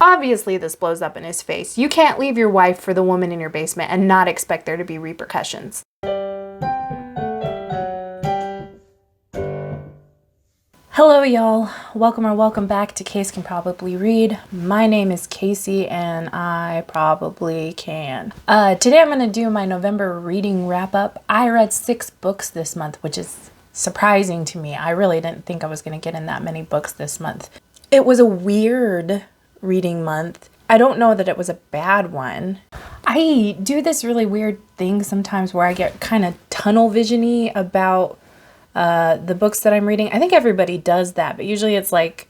Obviously, this blows up in his face. You can't leave your wife for the woman in your basement and not expect there to be repercussions. Hello, y'all. Welcome back to Case Can Probably Read. My name is Casey, and I probably can. Today I'm going to do my November reading wrap-up. I read 6 books this month, which is surprising to me. I really didn't think I was going to get in that many books this month. It was a weird reading month. I don't know that it was a bad one. I do this really weird thing sometimes where I get kind of tunnel vision-y about the books that I'm reading. I think everybody does that, but usually it's like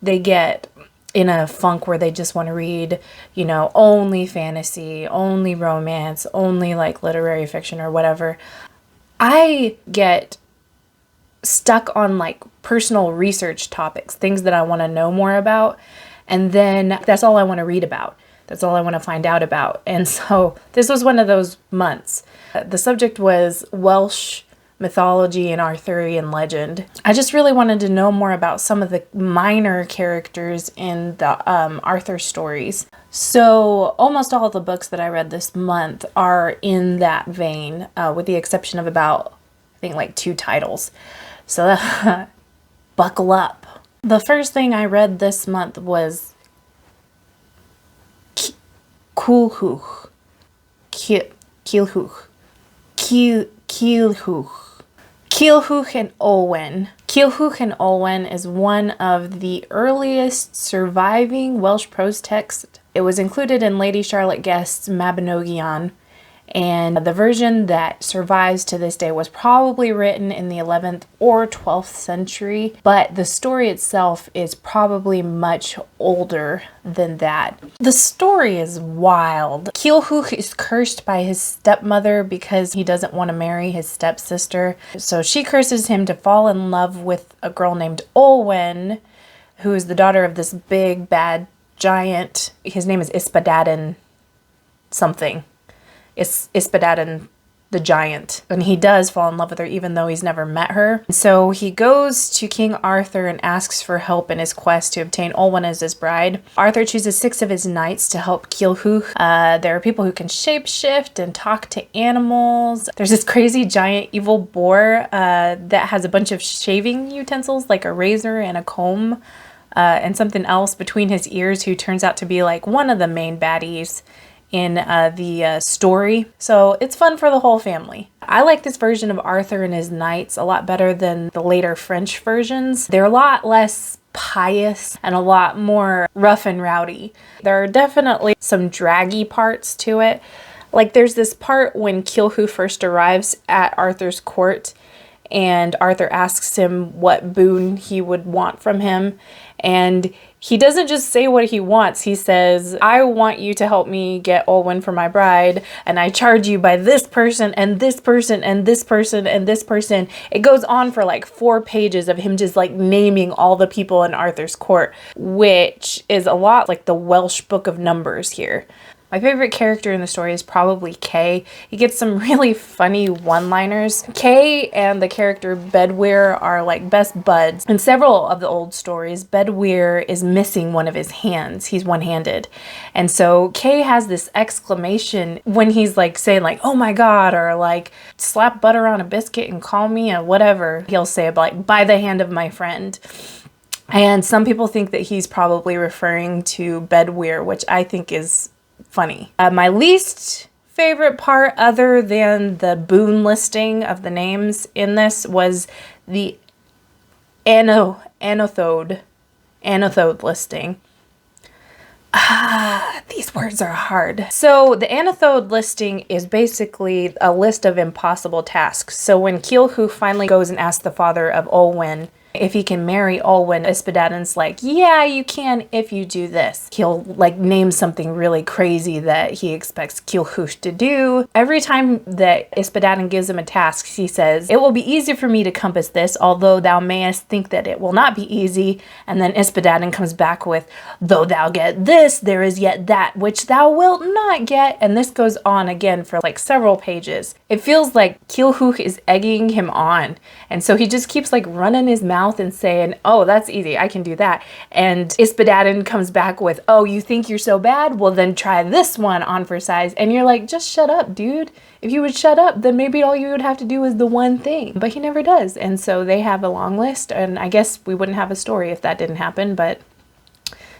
they get in a funk where they just want to read, only fantasy, only romance, only like literary fiction or whatever. I get stuck on like personal research topics, things that I want to know more about, and then that's all I want to read about. That's all I want to find out about. And so this was one of those months. The subject was Welsh mythology and Arthurian legend. I just really wanted to know more about some of the minor characters in the Arthur stories. So almost all of the books that I read this month are in that vein, with the exception of about, I think, like 2 titles. So buckle up. The first thing I read this month was Culhwch. Culhwch and Olwen. Culhwch and Olwen is one of the earliest surviving Welsh prose texts. It was included in Lady Charlotte Guest's Mabinogion, and the version that survives to this day was probably written in the 11th or 12th century, but the story itself is probably much older than that. The story is wild. Culhwch is cursed by his stepmother because he doesn't want to marry his stepsister. So she curses him to fall in love with a girl named Olwen, who is the daughter of this big bad giant. His name is Ysbaddaden something. Ysbaddaden the giant, and he does fall in love with her even though he's never met her. So he goes to King Arthur and asks for help in his quest to obtain Olwen as his bride. Arthur chooses 6 of his knights to help Culhwch. There are people who can shapeshift and talk to animals. There's this crazy giant evil boar that has a bunch of shaving utensils like a razor and a comb and something else between his ears, who turns out to be like one of the main baddies in the story. So it's fun for the whole family. I like this version of Arthur and his knights a lot better than the later French versions. They're a lot less pious and a lot more rough and rowdy. There are definitely some draggy parts to it. Like there's this part when Culhwch first arrives at Arthur's court and Arthur asks him what boon he would want from him, and he doesn't just say what he wants. He says, I want you to help me get Olwen for my bride, and I charge you by this person and this person and this person and this person. It goes on for like 4 pages of him just like naming all the people in Arthur's court, which is a lot like the Welsh Book of Numbers here. My favorite character in the story is probably Kay. He gets some really funny one-liners. Kay and the character Bedwyr are like best buds. In several of the old stories, Bedwyr is missing one of his hands. He's one-handed. And so Kay has this exclamation when he's like saying like, oh my God, or like slap butter on a biscuit and call me a whatever. He'll say like, by the hand of my friend. And some people think that he's probably referring to Bedwyr, which I think is funny. My least favorite part, other than the boon listing of the names in this, was the Anothode listing. These words are hard. So the Anothode listing is basically a list of impossible tasks. So when Culhwch finally goes and asks the father of Olwen if he can marry Olwen, Ysbaddaden's like, yeah, you can if you do this. He'll like name something really crazy that he expects Culhwch to do. Every time that Ysbaddaden gives him a task, he says, it will be easy for me to compass this, although thou mayest think that it will not be easy. And then Ysbaddaden comes back with, though thou get this, there is yet that which thou wilt not get. And this goes on again for like several pages. It feels like Culhwch is egging him on. And so he just keeps like running his mouth mouth and saying, oh, that's easy, I can do that. And Danan comes back with, oh, you think you're so bad? Well, then try this one on for size. And you're like, just shut up, dude. If you would shut up, then maybe all you would have to do is the one thing. But he never does. And so they have a long list. And I guess we wouldn't have a story if that didn't happen. But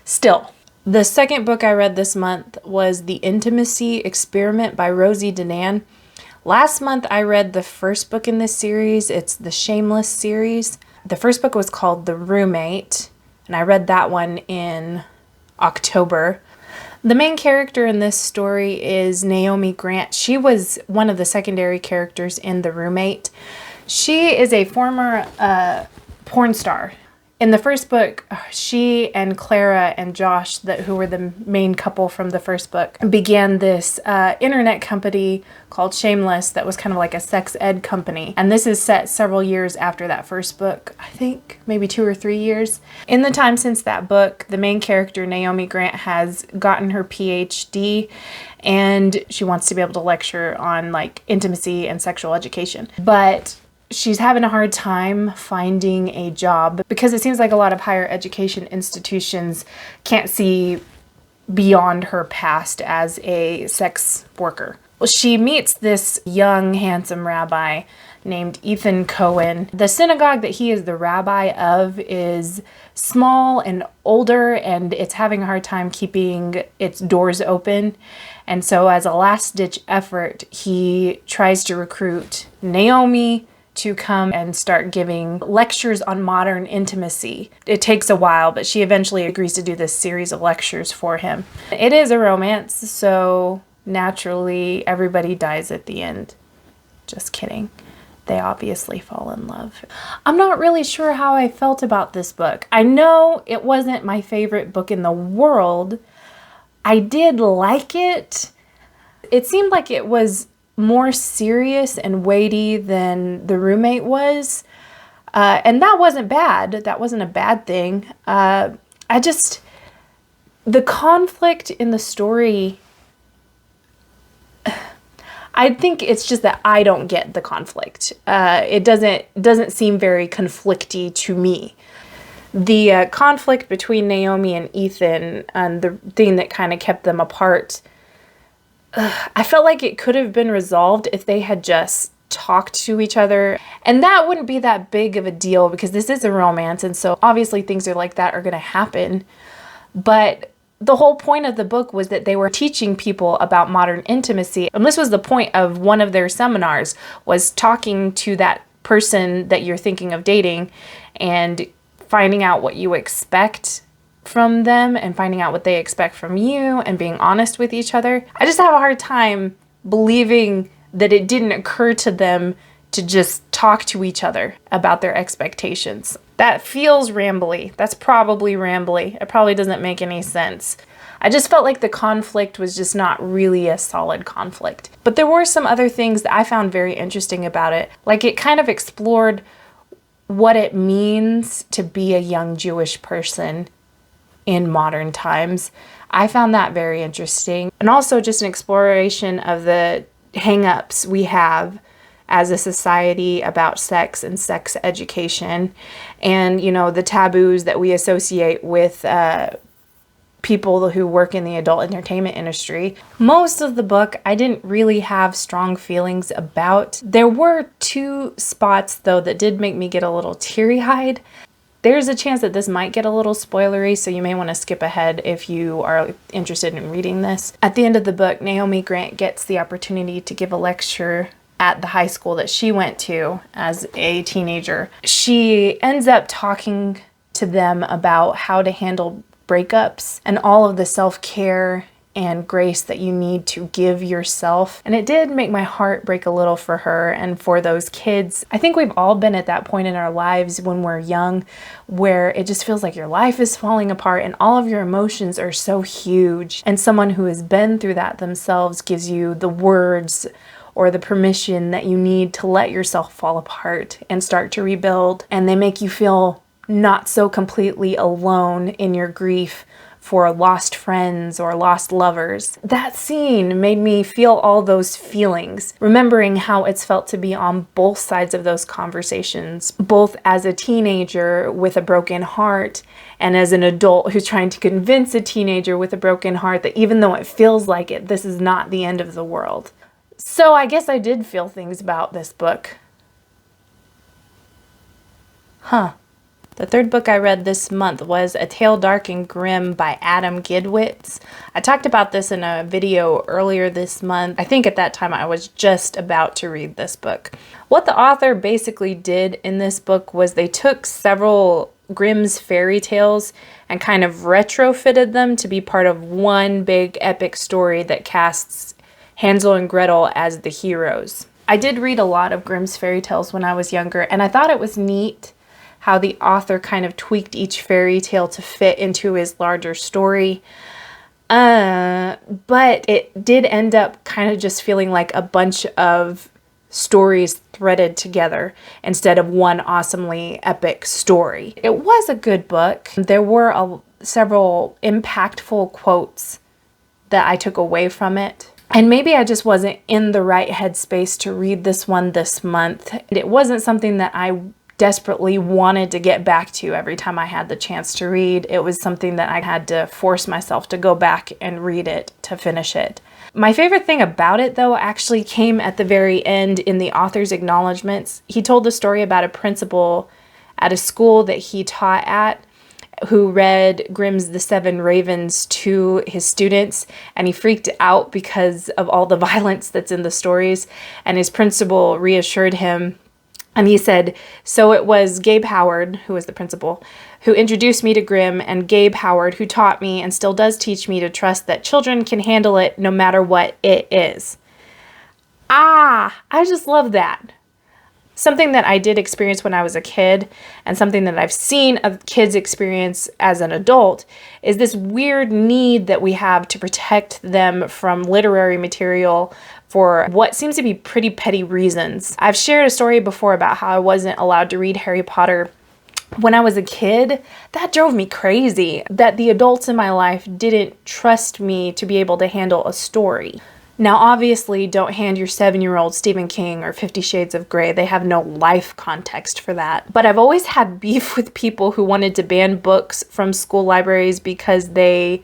still. The second book I read this month was The Intimacy Experiment by Rosie Danan. Last month I read the first book in this series. It's the Shameless series. The first book was called The Roommate, and I read that one in October. The main character in this story is Naomi Grant. She was one of the secondary characters in The Roommate. She is a former porn star. In the first book, she and Clara and Josh, who were the main couple from the first book, began this internet company called Shameless that was kind of like a sex ed company. And this is set several years after that first book, I think maybe 2 or 3 years. In the time since that book, the main character, Naomi Grant, has gotten her PhD and she wants to be able to lecture on like intimacy and sexual education. But she's having a hard time finding a job because it seems like a lot of higher education institutions can't see beyond her past as a sex worker. Well, she meets this young, handsome rabbi named Ethan Cohen. The synagogue that he is the rabbi of is small and older, and it's having a hard time keeping its doors open. And so as a last-ditch effort, he tries to recruit Naomi to come and start giving lectures on modern intimacy. It takes a while, but she eventually agrees to do this series of lectures for him. It is a romance, so naturally everybody dies at the end. Just kidding. They obviously fall in love. I'm not really sure how I felt about this book. I know it wasn't my favorite book in the world. I did like it. It seemed like it was more serious and weighty than The Roommate was. And that wasn't bad. That wasn't a bad thing. The conflict in the story, I think it's just that I don't get the conflict. It doesn't seem very conflicty to me. The conflict between Naomi and Ethan and the thing that kind of kept them apart, I felt like it could have been resolved if they had just talked to each other. And that wouldn't be that big of a deal because this is a romance. And so obviously things are like that are going to happen. But the whole point of the book was that they were teaching people about modern intimacy. And this was the point of one of their seminars, was talking to that person that you're thinking of dating and finding out what you expect from them and finding out what they expect from you and being honest with each other. I just have a hard time believing that it didn't occur to them to just talk to each other about their expectations. That feels rambly. That's probably rambly. It probably doesn't make any sense. I just felt like the conflict was just not really a solid conflict. But there were some other things that I found very interesting about it. Like it kind of explored what it means to be a young Jewish person in modern times. I found that very interesting. And also just an exploration of the hang-ups we have as a society about sex and sex education and, you know, the taboos that we associate with people who work in the adult entertainment industry. Most of the book I didn't really have strong feelings about. There were 2 spots though that did make me get a little teary-eyed. There's a chance that this might get a little spoilery, so you may want to skip ahead if you are interested in reading this. At the end of the book, Naomi Grant gets the opportunity to give a lecture at the high school that she went to as a teenager. She ends up talking to them about how to handle breakups and all of the self-care and grace that you need to give yourself. And it did make my heart break a little for her and for those kids. I think we've all been at that point in our lives when we're young where it just feels like your life is falling apart and all of your emotions are so huge. And someone who has been through that themselves gives you the words or the permission that you need to let yourself fall apart and start to rebuild. And they make you feel not so completely alone in your grief for lost friends or lost lovers. That scene made me feel all those feelings, remembering how it's felt to be on both sides of those conversations, both as a teenager with a broken heart and as an adult who's trying to convince a teenager with a broken heart that even though it feels like it, this is not the end of the world. So I guess I did feel things about this book. The third book I read this month was A Tale Dark and Grim by Adam Gidwitz. I talked about this in a video earlier this month. I think at that time I was just about to read this book. What the author basically did in this book was they took several Grimm's fairy tales and kind of retrofitted them to be part of one big epic story that casts Hansel and Gretel as the heroes. I did read a lot of Grimm's fairy tales when I was younger, and I thought it was neat how the author kind of tweaked each fairy tale to fit into his larger story. But it did end up kind of just feeling like a bunch of stories threaded together instead of one awesomely epic story. It was a good book. There were several impactful quotes that I took away from it. And maybe I just wasn't in the right headspace to read this one this month. It wasn't something that I desperately wanted to get back to every time I had the chance to read. It was something that I had to force myself to go back and read it to finish it. My favorite thing about it, though, actually came at the very end in the author's acknowledgments. He told the story about a principal at a school that he taught at who read Grimm's The Seven Ravens to his students, and he freaked out because of all the violence that's in the stories, and his principal reassured him. And he said, so it was Gabe Howard, who was the principal, who introduced me to Grimm, and Gabe Howard, who taught me and still does teach me to trust that children can handle it no matter what it is. I just love that. Something that I did experience when I was a kid, and something that I've seen of kids experience as an adult, is this weird need that we have to protect them from literary material for what seems to be pretty petty reasons. I've shared a story before about how I wasn't allowed to read Harry Potter when I was a kid. That drove me crazy, that the adults in my life didn't trust me to be able to handle a story. Now, obviously, don't hand your 7-year-old Stephen King or 50 Shades of Grey. They have no life context for that. But I've always had beef with people who wanted to ban books from school libraries because they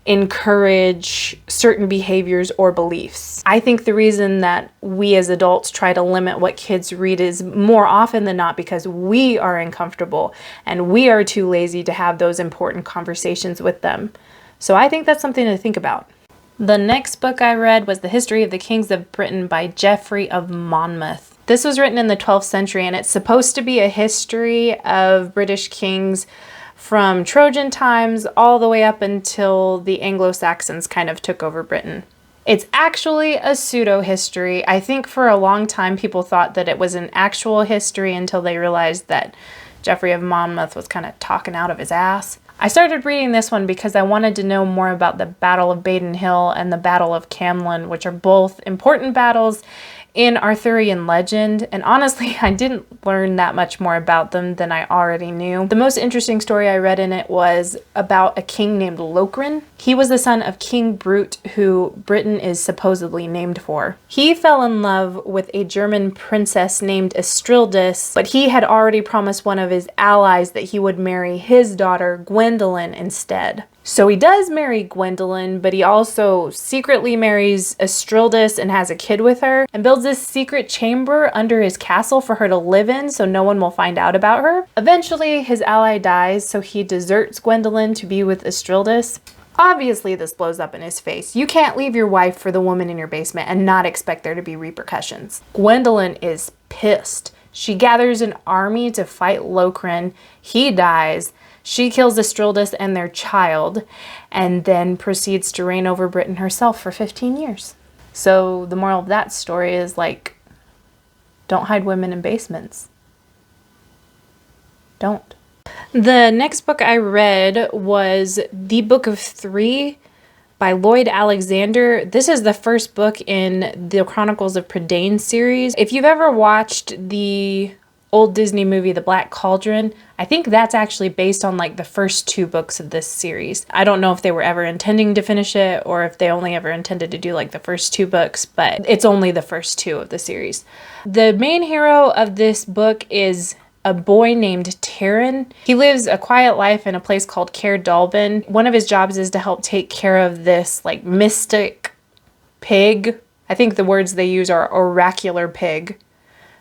encourage certain behaviors or beliefs. I think the reason that we as adults try to limit what kids read is more often than not because we are uncomfortable and we are too lazy to have those important conversations with them. So I think that's something to think about. The next book I read was The History of the Kings of Britain by Geoffrey of Monmouth. This was written in the 12th century, and it's supposed to be a history of British kings from Trojan times all the way up until the Anglo-Saxons kind of took over Britain. It's actually a pseudo-history. I think for a long time people thought that it was an actual history until they realized that Geoffrey of Monmouth was kind of talking out of his ass. I started reading this one because I wanted to know more about the Battle of Baden Hill and the Battle of Camlann, which are both important battles in Arthurian legend, and honestly, I didn't learn that much more about them than I already knew. The most interesting story I read in it was about a king named Lokrin. He was the son of King Brute, who Britain is supposedly named for. He fell in love with a German princess named Estrildis, but he had already promised one of his allies that he would marry his daughter, Gwendolen, instead. So he does marry Gwendolen, but he also secretly marries Estrildis and has a kid with her, and builds this secret chamber under his castle for her to live in so no one will find out about her. Eventually, his ally dies, so he deserts Gwendolen to be with Estrildis. Obviously, this blows up in his face. You can't leave your wife for the woman in your basement and not expect there to be repercussions. Gwendolen is pissed. She gathers an army to fight Lokrin. He dies. She kills Estrildis and their child, and then proceeds to reign over Britain herself for 15 years. So the moral of that story is, like, don't hide women in basements. Don't. The next book I read was The Book of Three by Lloyd Alexander. This is the first book in the Chronicles of Prydain series. If you've ever watched the old Disney movie, The Black Cauldron. I think that's actually based on like the first 2 books of this series. I don't know if they were ever intending to finish it or if they only ever intended to do like the first 2 books, but it's only the first 2 of the series. The main hero of this book is a boy named Danan. He lives a quiet life in a place called Caer Dallben. One of his jobs is to help take care of this like mystic pig. I think the words they use are oracular pig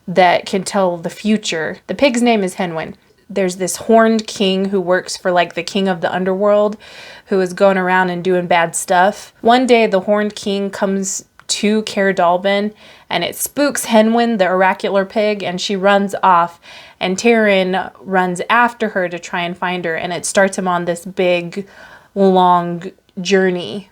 that can tell the future. The pig's name is Henwin. There's this horned king who works for like the king of the underworld who is going around and doing bad stuff. One day the horned king comes to Caer Dallben and it spooks Henwin, the oracular pig, and she runs off, and Danan runs after her to try and find her, and it starts him on this big long journey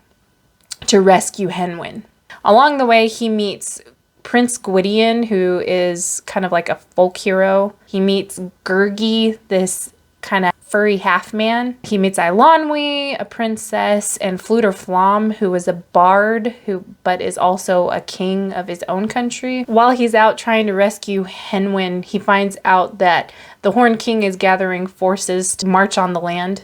to rescue Henwin. Along the way he meets Prince Gwydion, who is kind of like a folk hero. He meets Gurgi, this kind of furry half-man. He meets Eilonwy, a princess, and Fflewddur Fflam, who is a bard, but is also a king of his own country. While he's out trying to rescue Henwin, he finds out that the Horned King is gathering forces to march on the land.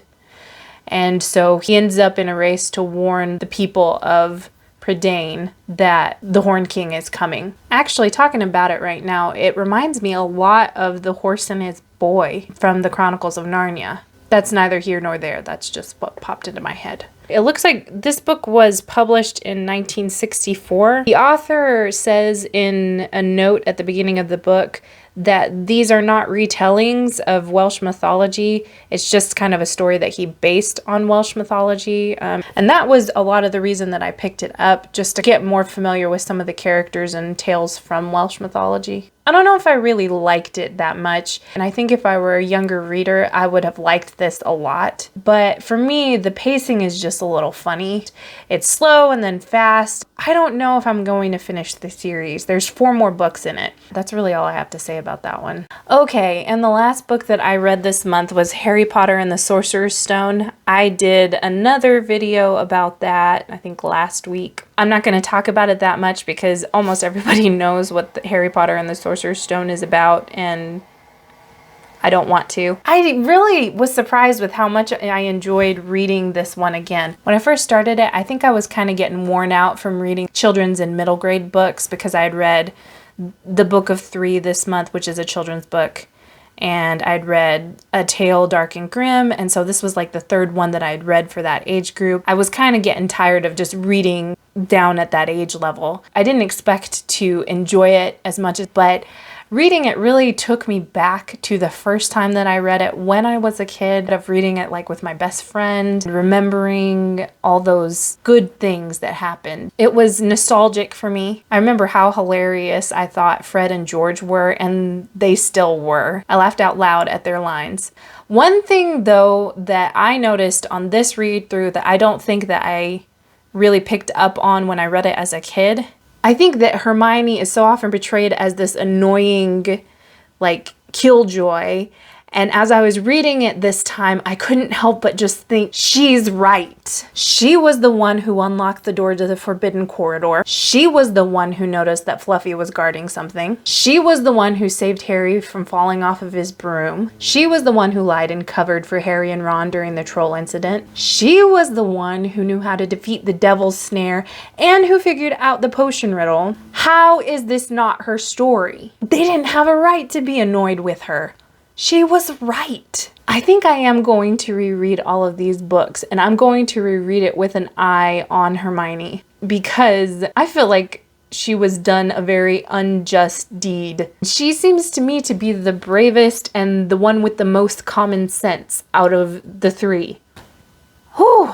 And so he ends up in a race to warn the people of Prydain that the Horned King is coming. Actually, talking about it right now, it reminds me a lot of The Horse and His Boy from the Chronicles of Narnia. That's neither here nor there. That's just what popped into my head. It looks like this book was published in 1964. The author says in a note at the beginning of the book that these are not retellings of Welsh mythology. It's just kind of a story that he based on Welsh mythology. And that was a lot of the reason that I picked it up, just to get more familiar with some of the characters and tales from Welsh mythology. I don't know if I really liked it that much, and I think if I were a younger reader, I would have liked this a lot. But for me, the pacing is just a little funny. It's slow and then fast. I don't know if I'm going to finish the series. There's 4 more books in it. That's really all I have to say about that one. Okay, and the last book that I read this month was Harry Potter and the Sorcerer's Stone. I did another video about that, I think last week. I'm not going to talk about it that much because almost everybody knows what the Harry Potter and the Sorcerer's Stone is about, and I don't want to. I really was surprised with how much I enjoyed reading this one again. When I first started it, I think I was kind of getting worn out from reading children's and middle grade books because I had read The Book of Three this month, which is a children's book, and I'd read A Tale Dark and Grim, and so this was like the 3rd one that I'd read for that age group. I was kind of getting tired of just reading down at that age level. I didn't expect to enjoy it as much, but reading it really took me back to the first time that I read it when I was a kid, of reading it like with my best friend, remembering all those good things that happened. It was nostalgic for me. I remember how hilarious I thought Fred and George were, and they still were. I laughed out loud at their lines. One thing though that I noticed on this read through that I don't think that I really picked up on when I read it as a kid, I think that Hermione is so often portrayed as this annoying, like, killjoy. And as I was reading it this time, I couldn't help but just think, she's right. She was the one who unlocked the door to the Forbidden Corridor. She was the one who noticed that Fluffy was guarding something. She was the one who saved Harry from falling off of his broom. She was the one who lied and covered for Harry and Ron during the troll incident. She was the one who knew how to defeat the devil's snare and who figured out the potion riddle. How is this not her story? They didn't have a right to be annoyed with her. She was right. I think I am going to reread all of these books, and I'm going to reread it with an eye on Hermione, because I feel like she was done a very unjust deed. She seems to me to be the bravest and the one with the most common sense out of the 3. Whew!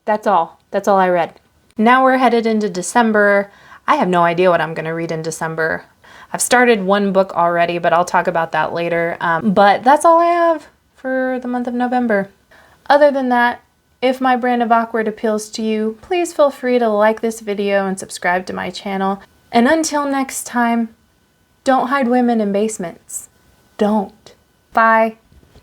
That's all. That's all I read. Now we're headed into December. I have no idea what I'm going to read in December. I've started one book already, but I'll talk about that later. But that's all I have for the month of November. Other than that, if my brand of awkward appeals to you, please feel free to like this video and subscribe to my channel. And until next time, don't hide women in basements. Don't. Bye.